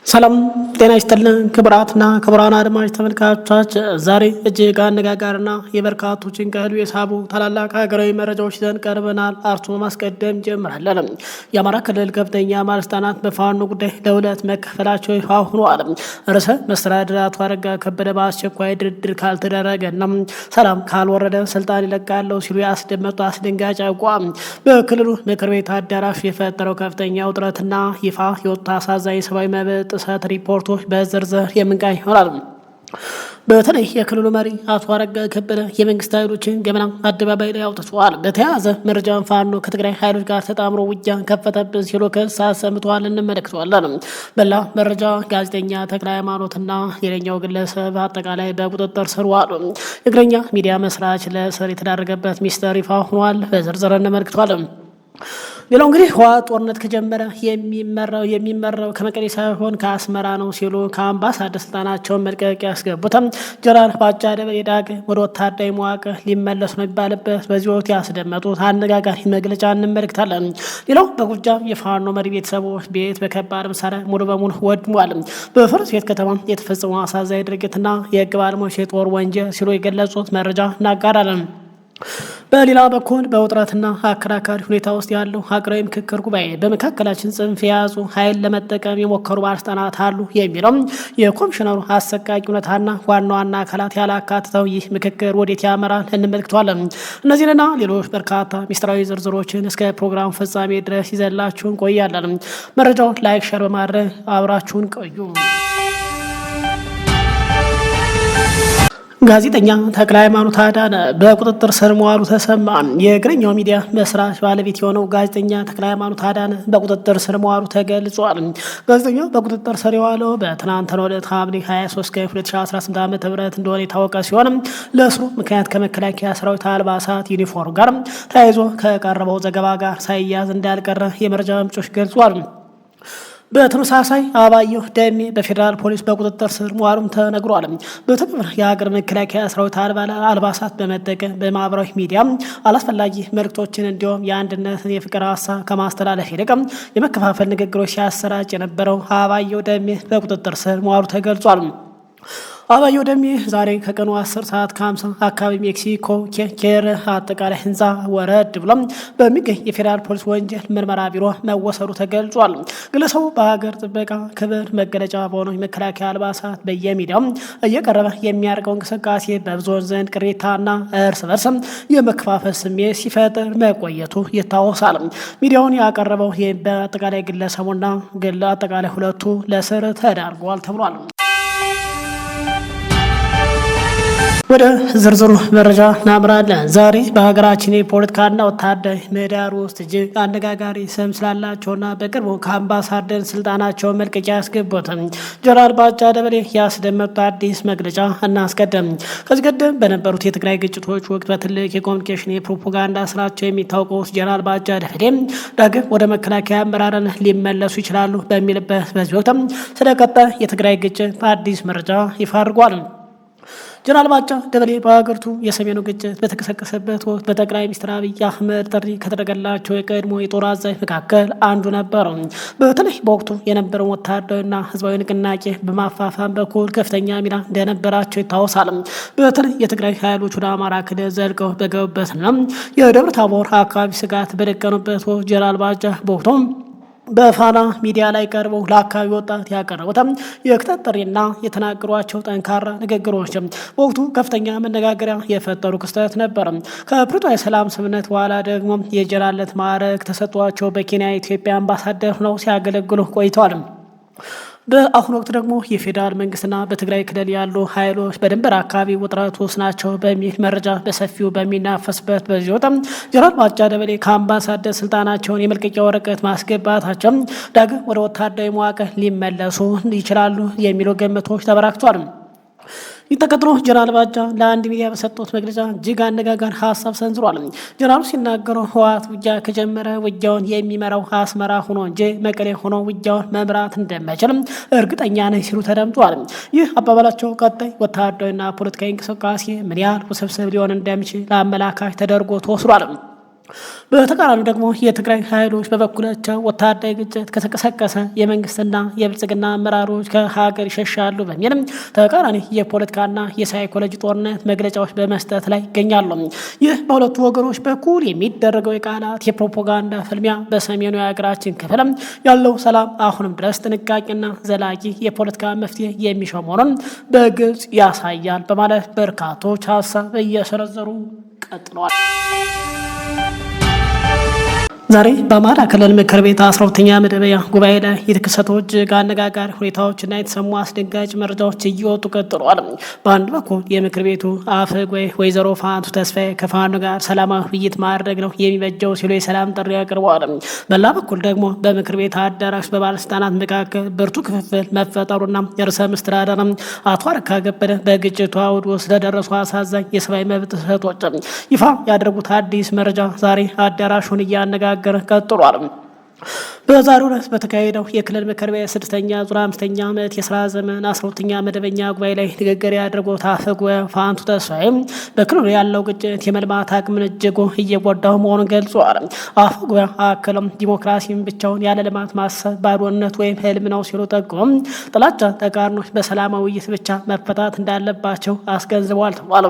ሰላም ጤና ይስጥልን ክብራትና ክብራን አድማጭ ተመልካቾች፣ ዛሬ እጅግ አነጋጋሪና የበርካቶችን ቀልብ የሳቡ ታላላቅ ሀገራዊ መረጃዎች ይዘን ቀርበናል። አርዕስቱን በማስቀደም ጀምራለን። የአማራ ክልል ከፍተኛ ባለስልጣናት በፋኖ ጉዳይ ለሁለት መከፈላቸው ይፋ ሆኗል። ርዕሰ መስተዳድር አቶ አረጋ ከበደ በአስቸኳይ ድርድር ካልተደረገና ሰላም ካልወረደ ስልጣን ይለቃለሁ ሲሉ ያስደመጡ አስደንጋጭ አቋም በክልሉ ምክር ቤት አዳራሽ የፈጠረው ከፍተኛ ውጥረትና ይፋ የወጡ አሳዛኝ ሰብአዊ መብት ጥሰት ሪፖርቶች በዝርዝር የምንቃኝ ይሆናል። በተለይ የክልሉ መሪ አቶ አረጋ ከበደ የመንግስት ኃይሎችን ገመና አደባባይ ላይ አውጥተዋል። በተያያዘ መረጃን ፋኖ ከትግራይ ኃይሎች ጋር ተጣምሮ ውጊያ ከፈተብን ሲሉ ክስ አሰምተዋል። እንመለከተዋለን። በላ መረጃ ጋዜጠኛ ተክለ ሃይማኖትና ሌላኛው ግለሰብ አጠቃላይ በቁጥጥር ስር ዋሉ። እግረኛ ሚዲያ መስራች ለእስር የተዳረገበት ሚስጥር ይፋ ሆኗል። በዝርዝር እንመለከተዋለን። ሌላው እንግዲህ ህወሓት ጦርነት ከጀመረ የሚመራው ከመቀሌ ሳይሆን ከአስመራ ነው ሲሉ ከአምባሳደር ስልጣናቸውን መልቀቂያ ያስገቡትም ጀነራል ባጫ ደበሌ ዳግም ወደ ወታደራዊ መዋቅር ሊመለሱ ነው የሚባልበት በዚህ ወቅት ያስደመጡት አነጋጋሪ መግለጫ እንመለከታለን። ሌላው በጎጃም የፋኖ መሪ ቤተሰቦች ቤት በከባድ መሳሪያ ሙሉ በሙሉ ወድሟል። በፈረስ ቤት ከተማ የተፈጸመው አሳዛኝ ድርጊትና የህግ ባለሙያዎች የጦር ወንጀል ሲሉ የገለጹት መረጃ እናጋራለን። በሌላ በኩል በውጥረትና አከራካሪ ሁኔታ ውስጥ ያለው ሀገራዊ ምክክር ጉባኤ በመካከላችን ጽንፍ የያዙ ኃይል ለመጠቀም የሞከሩ ባለስልጣናት አሉ የሚለው የኮሚሽነሩ አሰቃቂ እውነታና ዋና ዋና አካላት ያላካትተው ይህ ምክክር ወዴት ያመራል እንመለከተዋለን። እነዚህንና ሌሎች በርካታ ሚስጥራዊ ዝርዝሮችን እስከ ፕሮግራም ፍጻሜ ድረስ ይዘላችሁን ቆያለን። መረጃውን ላይክ፣ ሸር በማድረግ አብራችሁን ቆዩ። ጋዜጠኛ ተክለ ሃይማኖት አዳነ በቁጥጥር ስር መዋሉ ተሰማ። የእግረኛው ሚዲያ መስራች ባለቤት የሆነው ጋዜጠኛ ተክለ ሃይማኖት አዳነ በቁጥጥር ስር መዋሉ ተገልጿል። ጋዜጠኛው በቁጥጥር ስር የዋለው በትናንትናው ዕለት ሐምሌ 23 ቀን 2018 ዓ.ም እንደሆነ የታወቀ ሲሆን ለእስሩ ምክንያት ከመከላከያ ሰራዊት አልባሳት ዩኒፎርም ጋር ተያይዞ ከቀረበው ዘገባ ጋር ሳይያዝ እንዳልቀረ የመረጃ ምንጮች ገልጿል። በተመሳሳይ አባየሁ ደሜ በፌዴራል ፖሊስ በቁጥጥር ስር መዋሉም ተነግሯል። በተግባር የሀገር መከላከያ ሰራዊት አልባሳት በመጠቀም በማህበራዊ ሚዲያ አላስፈላጊ መልእክቶችን እንዲሁም የአንድነትን የፍቅር ሀሳብ ከማስተላለፍ ይልቅ የመከፋፈል ንግግሮች ሲያሰራጭ የነበረው አባየሁ ደሜ በቁጥጥር ስር መዋሉ ተገልጿል። አባየሁ ደሜ ዛሬ ከቀኑ 10 ሰዓት ከ50 አካባቢ ሜክሲኮ ኬር አጠቃላይ ህንፃ ወረድ ብሎም በሚገኝ የፌዴራል ፖሊስ ወንጀል ምርመራ ቢሮ መወሰዱ ተገልጿል። ግለሰቡ በሀገር ጥበቃ ክብር መገለጫ በሆነው የመከላከያ አልባሳት በየሚዲያው እየቀረበ የሚያደርገው እንቅስቃሴ በብዙዎች ዘንድ ቅሬታና እርስ በርስ የመከፋፈል ስሜት ሲፈጥር መቆየቱ ይታወሳል። ሚዲያውን ያቀረበው በአጠቃላይ ግለሰቡና አጠቃላይ ሁለቱ ለእስር ተዳርገዋል ተብሏል። ወደ ዝርዝሩ መረጃ እናምራለን። ዛሬ በሀገራችን የፖለቲካና ወታደራዊ ምህዳር ውስጥ እጅግ አነጋጋሪ ስም ስላላቸውና በቅርቡ ከአምባሳደር ስልጣናቸውን መልቀቂያ ያስገቡት ጀነራል ባጫ ደበሌ ያስደመጡት አዲስ መግለጫ እናስቀድም። ከዚህ ቀደም በነበሩት የትግራይ ግጭቶች ወቅት በትልቅ የኮሚኒኬሽን የፕሮፓጋንዳ ስራቸው የሚታወቁት ጀነራል ባጫ ደበሌ ዳግም ወደ መከላከያ አመራርነት ሊመለሱ ይችላሉ በሚልበት በዚህ ወቅት ስለቀጣይ የትግራይ ግጭት አዲስ መረጃ ይፋ አድርጓል። ጀነራል ባጫ ደበሌ በሀገሪቱ የሰሜኑ ግጭት በተቀሰቀሰበት ወቅት በጠቅላይ ሚኒስትር አብይ አህመድ ጥሪ ከተደረገላቸው የቀድሞ የጦር አዛዥ መካከል አንዱ ነበሩ። በተለይ በወቅቱ የነበረውን ወታደራዊና ህዝባዊ ንቅናቄ በማፋፋም በኩል ከፍተኛ ሚና እንደነበራቸው ይታወሳል። በተለይ የትግራይ ኃይሎች ወደ አማራ ክልል ዘልቀው በገቡበትና የደብረ ታቦር አካባቢ ስጋት በደቀኑበት ወቅት ጀነራል ባጫ በወቅቱ በፋና ሚዲያ ላይ ቀርበው ለአካባቢ ወጣት ያቀረቡት የክተት ጥሪና የተናገሯቸው ጠንካራ ንግግሮች በወቅቱ ከፍተኛ መነጋገሪያ የፈጠሩ ክስተት ነበር። ከፕሪቶሪያ የሰላም ስምምነት በኋላ ደግሞ የጀነራልነት ማዕረግ ተሰጥቷቸው በኬንያ የኢትዮጵያ አምባሳደር ሆነው ሲያገለግሉ ቆይተዋል። በአሁኑ ወቅት ደግሞ የፌዴራል መንግስትና በትግራይ ክልል ያሉ ኃይሎች በድንበር አካባቢ ውጥረት ውስጥ ናቸው በሚል መረጃ በሰፊው በሚናፈስበት በዚህ ወቅት ጀነራል ባጫ ደበሌ ከአምባሳደር ስልጣናቸውን የመልቀቂያ ወረቀት ማስገባታቸው ዳግም ወደ ወታደራዊ መዋቅር ሊመለሱ ይችላሉ የሚሉ ግምቶች ተበራክቷል። ይተከትሎ ጀነራል ባጫ ለአንድ ሚዲያ በሰጡት መግለጫ እጅግ አነጋጋሪ ሀሳብ ሰንዝሯል። ጀነራሉ ሲናገሩ ህወሓት ውጊያ ከጀመረ ውጊያውን የሚመራው አስመራ ሆኖ እንጂ መቀሌ ሆኖ ውጊያውን መምራት እንደማይችል እርግጠኛ ነኝ ሲሉ ተደምጧል። ይህ አባባላቸው ቀጣይ ወታደራዊና ፖለቲካዊ እንቅስቃሴ ምን ያህል ውስብስብ ሊሆን እንደሚችል አመላካች ተደርጎ ተወስዷል። በተቃራኒ ደግሞ የትግራይ ኃይሎች በበኩላቸው ወታደራዊ ግጭት ከተቀሰቀሰ የመንግስትና የብልጽግና አመራሮች ከሀገር ይሸሻሉ በሚልም ተቃራኒ የፖለቲካና የሳይኮሎጂ ጦርነት መግለጫዎች በመስጠት ላይ ይገኛሉ። ይህ በሁለቱ ወገኖች በኩል የሚደረገው የቃላት የፕሮፓጋንዳ ፍልሚያ በሰሜኑ የሀገራችን ክፍል ያለው ሰላም አሁንም ድረስ ጥንቃቄና ዘላቂ የፖለቲካ መፍትሄ የሚሻው መሆኑን በግልጽ ያሳያል በማለት በርካቶች ሀሳብ እየሰነዘሩ ቀጥለዋል። ዛሬ በአማራ ክልል ምክር ቤት 12ኛ መደበኛ ጉባኤ ላይ የተከሰተው እጅግ አነጋጋሪ ሁኔታዎችና የተሰሙ አስደንጋጭ መረጃዎች እየወጡ ቀጥለዋል። በአንድ በኩል የምክር ቤቱ አፈ ጉባኤ ወይዘሮ ፋንቱ ተስፋዬ ከፋኖ ጋር ሰላማዊ ውይይት ማድረግ ነው የሚበጀው ሲሉ የሰላም ጥሪ አቅርበዋል። በሌላ በኩል ደግሞ በምክር ቤት አዳራሽ በባለስልጣናት መካከል ብርቱ ክፍፍል መፈጠሩና ርዕሰ መስተዳድር አቶ አረጋ ከበደ በግጭቱ አውድ ውስጥ ለደረሱ አሳዛኝ የሰብአዊ መብት ጥሰቶች ይፋ ያደረጉት አዲስ መረጃ ዛሬ አዳራሹን እያነጋገረ ቀጥሏል። በዛሬው ዕለት በተካሄደው የክልል ምክር ቤት 6ኛ ዙር 5ኛ ዓመት የስራ ዘመን 12ኛ መደበኛ ጉባኤ ላይ ንግግር ያደረጉት አፈ ጉባኤ ፋንቱ ተስፋዬ በክልሉ ያለው ግጭት የመልማት አቅምን እጅጉ እየጎዳው መሆኑን ገልጿል። አፈ ጉባኤ አክለውም ዲሞክራሲን ብቻውን ያለ ልማት ማሰብ ባዶነት ወይም ህልም ነው ሲሉ ጠቁመው ጥላቻ ተቃርኖች በሰላማዊ ውይይት ብቻ መፈታት እንዳለባቸው አስገንዝበዋል ተባለ።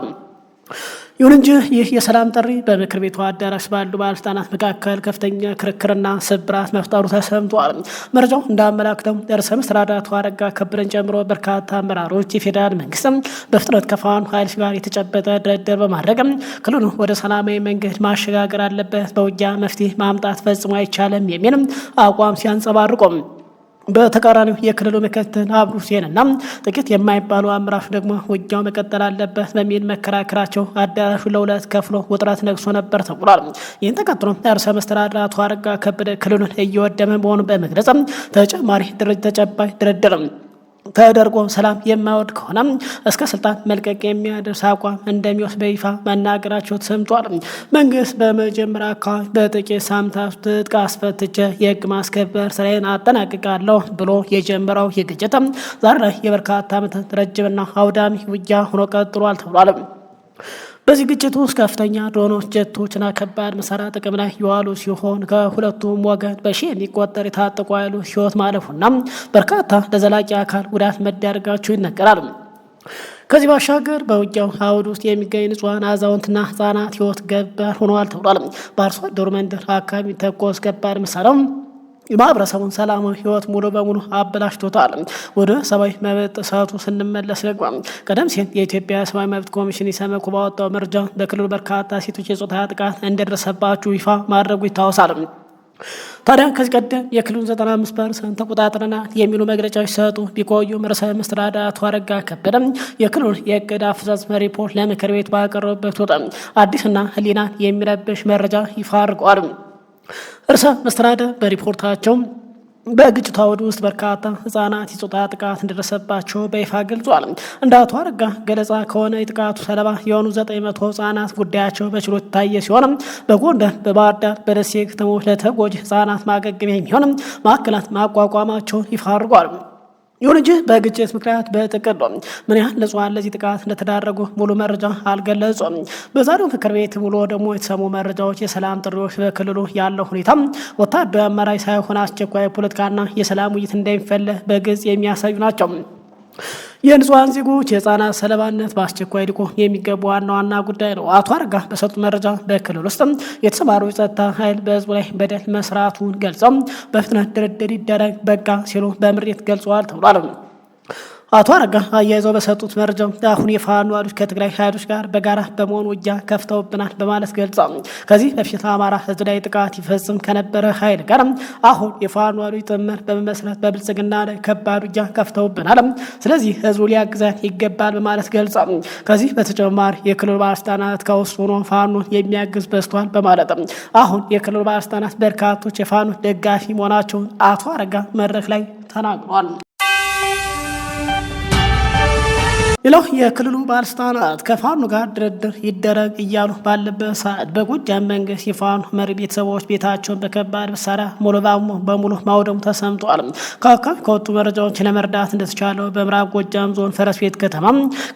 ይሁን እንጂ ይህ የሰላም ጥሪ በምክር ቤቱ አዳራሽ ባሉ ባለስልጣናት መካከል ከፍተኛ ክርክርና ስብራት መፍጠሩ ተሰምቷል። መረጃው እንዳመላክተው ርዕሰ መስተዳድር አቶ አረጋ ከበደን ጨምሮ በርካታ አመራሮች የፌዴራል መንግስት በፍጥነት ከፋኖ ኃይሎች ጋር የተጨበጠ ድርድር በማድረግ ክልሉን ወደ ሰላማዊ መንገድ ማሸጋገር አለበት፣ በውጊያ መፍትሄ ማምጣት ፈጽሞ አይቻልም የሚል አቋም ሲያንጸባርቁም በተቃራኒው የክልሉ ምክትል አብዱ ሁሴንና ጥቂት የማይባሉ አመራሮች ደግሞ ውጊያው መቀጠል አለበት በሚል መከራከራቸው አዳራሹ ለሁለት ከፍሎ ውጥረት ነግሶ ነበር ተብሏል። ይህን ተከትሎ ርዕሰ መስተዳድር አቶ አረጋ ከበደ ክልሉን እየወደመ መሆኑን በመግለጽ ተጨማሪ ተጨባጭ ድርድር ተደርጎ ሰላም የማይወድ ከሆነ እስከ ስልጣን መልቀቅ የሚያደርስ አቋም እንደሚወስድ በይፋ መናገራቸው ተሰምቷል። መንግስት በመጀመሪያ አካባቢ በጥቂት ሳምንታት ትጥቅ አስፈትቼ የህግ ማስከበር ስራዬን አጠናቅቃለሁ ብሎ የጀመረው የግጭት ዛሬ ላይ የበርካታ ዓመታት ረጅምና አውዳሚ ውጊያ ሆኖ ቀጥሏል ተብሏል። በዚህ ግጭት ውስጥ ከፍተኛ ድሮኖች፣ ጀቶችና ከባድ መሳሪያ ጥቅም ላይ የዋሉ ሲሆን ከሁለቱም ወገን በሺህ የሚቆጠር የታጠቁ ኃይሎች ህይወት ማለፉና በርካታ ለዘላቂ አካል ጉዳት መዳረጋቸው ይነገራል። ከዚህ ባሻገር በውጊያው አውድ ውስጥ የሚገኝ ንጹሐን አዛውንትና ህጻናት ህይወት ገበር ሆነዋል ተብሏል። በአርሶ አደሩ መንደር አካባቢ ተኮስ ከባድ መሳሪያው የማህበረሰቡን ሰላማዊ ህይወት ሙሉ በሙሉ አበላሽቶታል። ወደ ሰብአዊ መብት ጥሰቱ ስንመለስ ደግሞ ቀደም ሲል የኢትዮጵያ ሰብአዊ መብት ኮሚሽን ኢሰመኮ ባወጣው መረጃ በክልሉ በርካታ ሴቶች የጾታ ጥቃት እንደደረሰባቸው ይፋ ማድረጉ ይታወሳል። ታዲያ ከዚህ ቀደም የክልሉን 95% ተቆጣጥረናል የሚሉ መግለጫዎች ሲሰጡ ቢቆዩም ርዕሰ መስተዳድር አቶ አረጋ ከበደ የክልሉን የእቅድ አፈጻጸም ሪፖርት ለምክር ቤት ባቀረቡበት ወቅት አዲስና ህሊናን የሚረብሽ መረጃ ይፋ አድርገዋል። ርዕሰ መስተዳድር በሪፖርታቸው በግጭቱ አውድ ውስጥ በርካታ ህጻናት የጾታ ጥቃት እንደደረሰባቸው በይፋ ገልጿል። እንደ አቶ አረጋ ገለጻ ከሆነ የጥቃቱ ሰለባ የሆኑ 900 ህጻናት ጉዳያቸው በችሎት የታየ ሲሆን በጎንደር፣ በባህር ዳር፣ በደሴ ከተሞች ለተጎጂ ህጻናት ማገገሚያ የሚሆን ማዕከላት ማቋቋማቸውን ይፋ አድርጓል። ይሁን እንጂ በግጭት ምክንያት በጥቅሉ ምን ያህል ንጹሃን ለዚህ ጥቃት እንደተዳረጉ ሙሉ መረጃ አልገለጹም። በዛሬው ምክር ቤት ሙሉ ደግሞ የተሰሙ መረጃዎች የሰላም ጥሪዎች በክልሉ ያለው ሁኔታ ወታደራዊ አማራጭ ሳይሆን አስቸኳይ ፖለቲካና የሰላም ውይይት እንደሚፈለግ በግልጽ የሚያሳዩ ናቸው። የንጹሃን ዜጎች የህፃናት ሰለባነት በአስቸኳይ ሊቆም የሚገቡ ዋና ዋና ጉዳይ ነው። አቶ አረጋ በሰጡት መረጃ በክልል ውስጥ የተሰማሩ የጸጥታ ኃይል በህዝቡ ላይ በደል መስራቱን ገልጸው በፍጥነት ድርድር ይደረግ በቃ ሲሉ በምሬት ገልጸዋል ተብሏል። አቶ አረጋ አያይዘው በሰጡት መረጃ አሁን የፋኖ ኃይሎች ከትግራይ ኃይሎች ጋር በጋራ በመሆን ውጊያ ከፍተውብናል በማለት ገልጸው ከዚህ በፊት አማራ ህዝብ ላይ ጥቃት ይፈጽም ከነበረ ኃይል ጋር አሁን የፋኖ ኃይሎች ጥምር በመመስረት በብልጽግና ላይ ከባድ ውጊያ ከፍተውብናል። ስለዚህ ህዝቡ ሊያግዘን ይገባል በማለት ገልጸው ከዚህ በተጨማሪ የክልሉ ባለስልጣናት ከውስጥ ሆኖ ፋኖን የሚያግዝ በዝቷል በማለት አሁን የክልሉ ባለስልጣናት በርካቶች የፋኖ ደጋፊ መሆናቸውን አቶ አረጋ መድረክ ላይ ተናግሯል። ሌላው የክልሉ ባለስልጣናት ከፋኖ ጋር ድርድር ይደረግ እያሉ ባለበት ሰዓት በጎጃም መንግስት የፋኖ መሪ ቤተሰቦች ቤታቸውን በከባድ መሳሪያ ሙሉ በሙሉ ማውደሙ ተሰምቷል። ከአካባቢ ከወጡ መረጃዎች ለመርዳት እንደተቻለው በምዕራብ ጎጃም ዞን ፈረስ ቤት ከተማ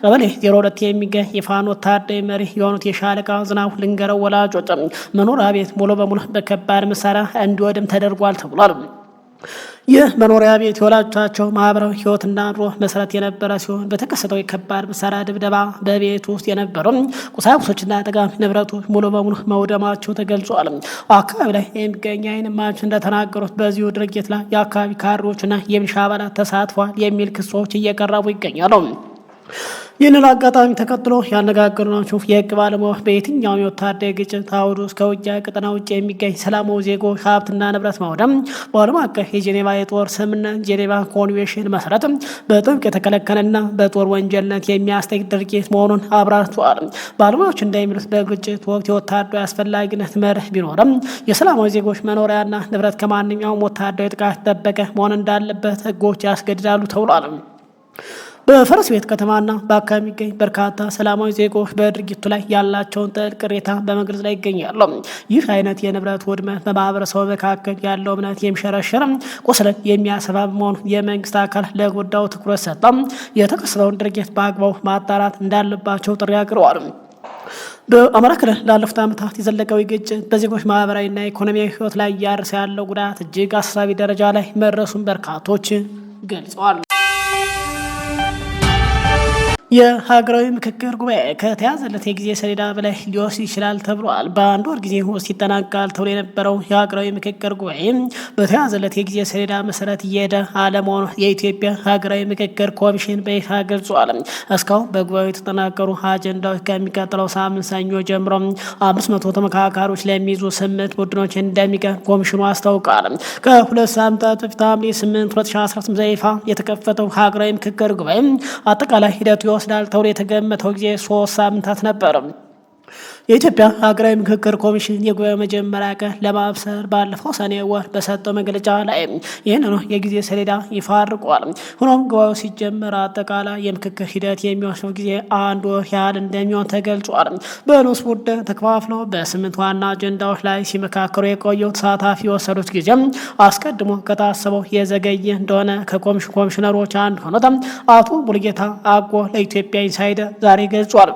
ቀበሌ 02 የሚገኝ የፋኖ ወታደራዊ መሪ የሆኑት የሻለቃ ዝናቡ ልንገረው ወላጆች መኖሪያ ቤት ሙሉ በሙሉ በከባድ መሳሪያ እንዲወድም ተደርጓል ተብሏል። ይህ መኖሪያ ቤት የወላጆቻቸው ማህበራዊ ህይወትና ኑሮ መሰረት የነበረ ሲሆን በተከሰተው የከባድ መሳሪያ ድብደባ በቤት ውስጥ የነበሩ ቁሳቁሶችና ጠቃሚ ንብረቶች ሙሉ በሙሉ መውደማቸው ተገልጿል። አካባቢ ላይ የሚገኝ ዓይን እማኞች እንደተናገሩት በዚሁ ድርጊት ላይ የአካባቢ ካድሬዎችና የሚሊሻ አባላት ተሳትፏል የሚል ክሶች እየቀረቡ ይገኛሉ። ይህንን አጋጣሚ ተከትሎ ያነጋገርናቸው የህግ ባለሙያዎች በየትኛውም የወታደራዊ ግጭት አውድ ውስጥ ከውጊያ ቀጠና ውጭ የሚገኝ ሰላማዊ ዜጎች ሀብትና ንብረት ማውደም በዓለም አቀፍ የጄኔቫ የጦር ስምምነት ጄኔቫ ኮንቬንሽን መሰረት በጥብቅ የተከለከለና በጦር ወንጀልነት የሚያስጠይቅ ድርጊት መሆኑን አብራርተዋል። ባለሙያዎች እንደሚሉት በግጭት ወቅት የወታደራዊ አስፈላጊነት መርህ ቢኖርም የሰላማዊ ዜጎች መኖሪያና ንብረት ከማንኛውም ወታደራዊ ጥቃት የተጠበቀ መሆን እንዳለበት ህጎች ያስገድዳሉ ተብሏል። በፈረስ ቤት ከተማና በአካባቢ የሚገኝ በርካታ ሰላማዊ ዜጎች በድርጊቱ ላይ ያላቸውን ጥልቅ ቅሬታ በመግለጽ ላይ ይገኛሉ። ይህ አይነት የንብረት ውድመት በማህበረሰቡ መካከል ያለው እምነት የሚሸረሸር ቁስልን የሚያሰባብ መሆኑ የመንግስት አካል ለጉዳዩ ትኩረት ሰጠ የተከሰተውን ድርጊት በአግባቡ ማጣራት እንዳለባቸው ጥሪ አቅርበዋል። በአማራ ክልል ላለፉት ዓመታት የዘለቀው ግጭት በዜጎች ማህበራዊና ኢኮኖሚያዊ ህይወት ላይ እያደረሰ ያለው ጉዳት እጅግ አሳሳቢ ደረጃ ላይ መድረሱን በርካቶች ገልጸዋል። የሀገራዊ ምክክር ጉባኤ ከተያዘለት የጊዜ ሰሌዳ በላይ ሊወስድ ይችላል ተብሏል። በአንድ ወር ጊዜ ውስጥ ይጠናቀቃል ተብሎ የነበረው የሀገራዊ ምክክር ጉባኤ በተያዘለት የጊዜ ሰሌዳ መሰረት እየሄደ አለመሆኑ የኢትዮጵያ ሀገራዊ ምክክር ኮሚሽን በይፋ ገልጿል። እስካሁን በጉባኤው የተጠናቀሩ አጀንዳዎች ከሚቀጥለው ሳምንት ሰኞ ጀምሮ 500 ተመካካሪዎች ለሚይዙ 8 ቡድኖች እንደሚቀርብ ኮሚሽኑ አስታውቋል። ከሁለት ሳምንታት በፊት ሐምሌ 8 2018 በይፋ የተከፈተው ሀገራዊ ምክክር ጉባኤ አጠቃላይ ሂደቱ ይወስዳል ተብሎ የተገመተው ጊዜ 3 ሳምንታት ነበር። የኢትዮጵያ ሀገራዊ ምክክር ኮሚሽን የጉባኤው መጀመሪያ ቀን ለማብሰር ባለፈው ሰኔ ወር በሰጠው መግለጫ ላይ ይህንኑ የጊዜ ሰሌዳ ይፋ አድርጓል። ሆኖም ጉባኤው ሲጀመር አጠቃላይ የምክክር ሂደት የሚወስደው ጊዜ 1 ወር ያህል እንደሚሆን ተገልጿል። በንዑስ ቡድን ተከፋፍለው በ8 ዋና አጀንዳዎች ላይ ሲመካከሩ የቆየው ተሳታፊ የወሰዱት ጊዜ አስቀድሞ ከታሰበው የዘገየ እንደሆነ ከኮሚሽን ኮሚሽነሮች አንዱ ሆኖት አቶ ሙሉጌታ አጎ ለኢትዮጵያ ኢንሳይደር ዛሬ ገልጿል።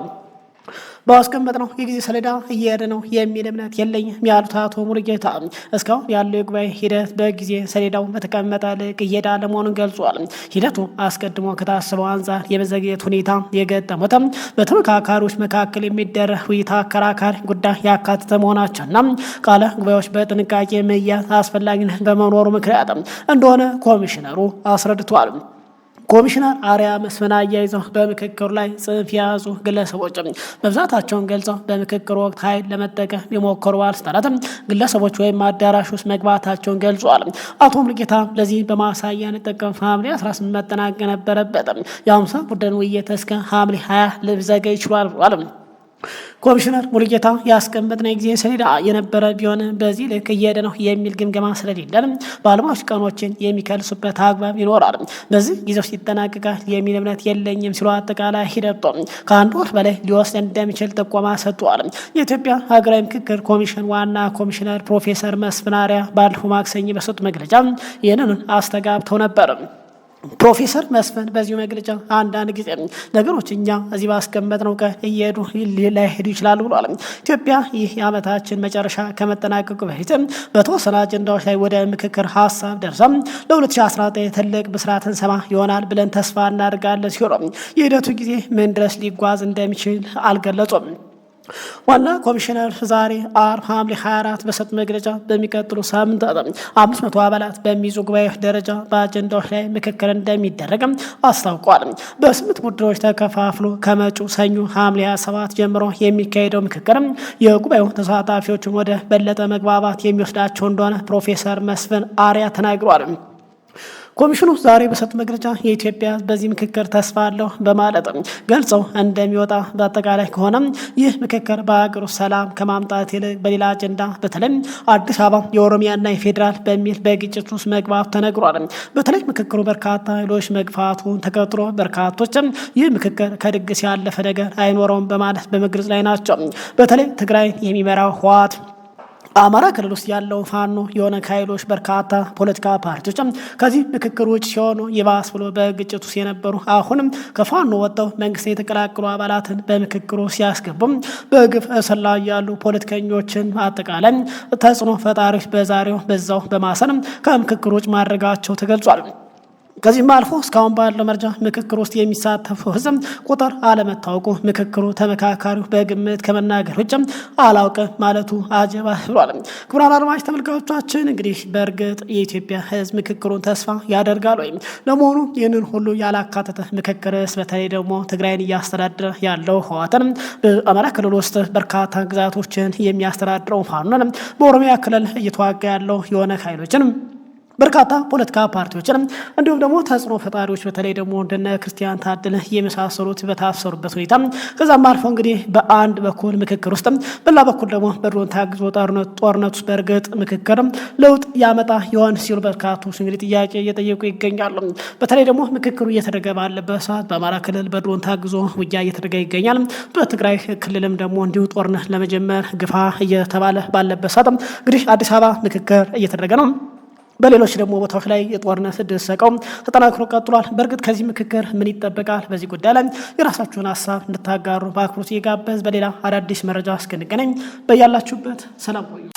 ባስቀመጥነው የጊዜ ሰሌዳ እየሄደ ነው የሚል እምነት የለኝም ያሉት አቶ ሙሉጌታ እስካሁን ያለው የጉባኤ ሂደት በጊዜ ሰሌዳው በተቀመጠ ልክ እየሄደ አለመሆኑን ገልጿል። ሂደቱ አስቀድሞ ከታሰበው አንጻር የመዘግየት ሁኔታ የገጠሙት በተመካካሪዎች መካከል የሚደረግ ውይይት አከራካሪ ጉዳይ ያካተተ መሆናቸውና ቃለ ጉባኤዎች በጥንቃቄ መያዝ አስፈላጊነት በመኖሩ ምክንያት እንደሆነ ኮሚሽነሩ አስረድቷል። ኮሚሽነር አርያ መስፍን አያይዘው በምክክሩ ላይ ጽንፍ የያዙ ግለሰቦች መብዛታቸውን ገልጸው በምክክሩ ወቅት ኃይል ለመጠቀም የሞከሩ ባለስልጣናት ግለሰቦች ወይም አዳራሽ ውስጥ መግባታቸውን ገልጿል። አቶ ሙሉጌታ ለዚህ በማሳያ ንጠቀም ሐምሌ 18 መጠናቀቅ ነበረበት። የ50 ቡድን ውይይት እስከ ሐምሌ 20 ሊዘገይ ይችላል ብሏል። ኮሚሽነር ሙሉጌታ ያስቀመጥነው የጊዜ ሰሌዳ የነበረ ቢሆን በዚህ ልክ እየሄደ ነው የሚል ግምገማ ስለሌለን ባለሙያዎች ቀኖችን የሚከልሱበት አግባብ ይኖራል። በዚህ ጊዜው ይጠናቀቃል የሚል እምነት የለኝም ሲሉ አጠቃላይ ሂደቱ ከ1 ወር በላይ ሊወስድ እንደሚችል ጥቆማ ሰጥቷል። የኢትዮጵያ ሀገራዊ ምክክር ኮሚሽን ዋና ኮሚሽነር ፕሮፌሰር መስፍን አርአያ ባለፈው ማክሰኞ በሰጡት መግለጫ ይህንን አስተጋብተው ነበር። ፕሮፌሰር መስፍን በዚሁ መግለጫ አንዳንድ ጊዜ ነገሮች እኛ እዚህ ባስቀመጥነው ቀን እየሄዱ ላይሄዱ ይችላሉ ብሏል። ኢትዮጵያ ይህ የዓመታችን መጨረሻ ከመጠናቀቁ በፊት በተወሰኑ አጀንዳዎች ላይ ወደ ምክክር ሀሳብ ደርሰም ለ2019 ትልቅ ብስራትን ሰማ ይሆናል ብለን ተስፋ እናደርጋለን ሲሉ የሂደቱ ጊዜ ምን ድረስ ሊጓዝ እንደሚችል አልገለጹም። ዋና ኮሚሽነር ዛሬ አርብ ሐምሌ 24 በሰጡት መግለጫ በሚቀጥሉ ሳምንታት 500 አባላት በሚይዙ ጉባኤዎች ደረጃ በአጀንዳዎች ላይ ምክክር እንደሚደረግ አስታውቋል። በ8 ቡድኖች ተከፋፍሎ ከመጪው ሰኞ ሐምሌ 27 ጀምሮ የሚካሄደው ምክክር የጉባኤው ተሳታፊዎችን ወደ በለጠ መግባባት የሚወስዳቸው እንደሆነ ፕሮፌሰር መስፍን አርአያ ተናግሯል። ኮሚሽኑ ዛሬ በሰጡ መግለጫ የኢትዮጵያ በዚህ ምክክር ተስፋ አለው በማለት ገልጸው እንደሚወጣ በአጠቃላይ ከሆነ ይህ ምክክር በሀገር ውስጥ ሰላም ከማምጣት ይልቅ በሌላ አጀንዳ በተለይ አዲስ አበባ የኦሮሚያና የፌዴራል በሚል በግጭት ውስጥ መግባቱ ተነግሯል። በተለይ ምክክሩ በርካታ ኃይሎች መግፋቱን ተከትሎ በርካቶች ይህ ምክክር ከድግስ ያለፈ ነገር አይኖረውም በማለት በመግለጽ ላይ ናቸው። በተለይ ትግራይን የሚመራው ህወሓት አማራ ክልል ውስጥ ያለው ፋኖ የሆነ ኃይሎች በርካታ ፖለቲካ ፓርቲዎች ከዚህ ምክክር ውጭ ሲሆኑ ይባስ ብሎ በግጭት ውስጥ የነበሩ አሁንም ከፋኖ ወጥተው መንግስት የተቀላቀሉ አባላትን በምክክሩ ሲያስገቡም በግፍ እስር ላይ ያሉ ፖለቲከኞችን አጠቃላይ ተጽዕኖ ፈጣሪዎች በዛሬው በዛው በማሰር ከምክክር ውጭ ማድረጋቸው ተገልጿል። ከዚህም አልፎ እስካሁን ባለው መረጃ ምክክር ውስጥ የሚሳተፈው ህዝብ ቁጥር አለመታወቁ ምክክሩ ተመካካሪው በግምት ከመናገር ውጭ አላውቅም ማለቱ አጀባ ብሏል። ክቡራን አድማጭ ተመልካቾቻችን እንግዲህ በእርግጥ የኢትዮጵያ ህዝብ ምክክሩን ተስፋ ያደርጋል ወይም ለመሆኑ ይህንን ሁሉ ያላካተተ ምክክርስ በተለይ ደግሞ ትግራይን እያስተዳደረ ያለው ህወሓትን በአማራ ክልል ውስጥ በርካታ ግዛቶችን የሚያስተዳድረው ፋኖን በኦሮሚያ ክልል እየተዋጋ ያለው የሆነ ኃይሎችን በርካታ ፖለቲካ ፓርቲዎችንም እንዲሁም ደግሞ ተጽዕኖ ፈጣሪዎች በተለይ ደግሞ እንደነ ክርስቲያን ታደለ የመሳሰሉት በታሰሩበት ሁኔታ ከዛም አልፎ እንግዲህ በአንድ በኩል ምክክር ውስጥ በሌላ በኩል ደግሞ በድሮን ታግዞ ጦርነት ውስጥ በእርግጥ ምክክር ለውጥ ያመጣ ይሆን ሲሉ በርካቶች እንግዲህ ጥያቄ እየጠየቁ ይገኛሉ። በተለይ ደግሞ ምክክሩ እየተደረገ ባለበት ሰዓት በአማራ ክልል በድሮን ታግዞ ውጊያ እየተደረገ ይገኛል። በትግራይ ክልልም ደግሞ እንዲሁ ጦርነት ለመጀመር ግፋ እየተባለ ባለበት ሰዓት እንግዲህ አዲስ አበባ ምክክር እየተደረገ ነው። በሌሎች ደግሞ ቦታዎች ላይ የጦርነት ድሰቀው ተጠናክሮ ቀጥሏል። በእርግጥ ከዚህ ምክክር ምን ይጠበቃል? በዚህ ጉዳይ ላይ የራሳችሁን ሀሳብ እንድታጋሩ በአክብሮት እየጋበዝ በሌላ አዳዲስ መረጃ እስክንገናኝ በያላችሁበት ሰላም ቆዩ።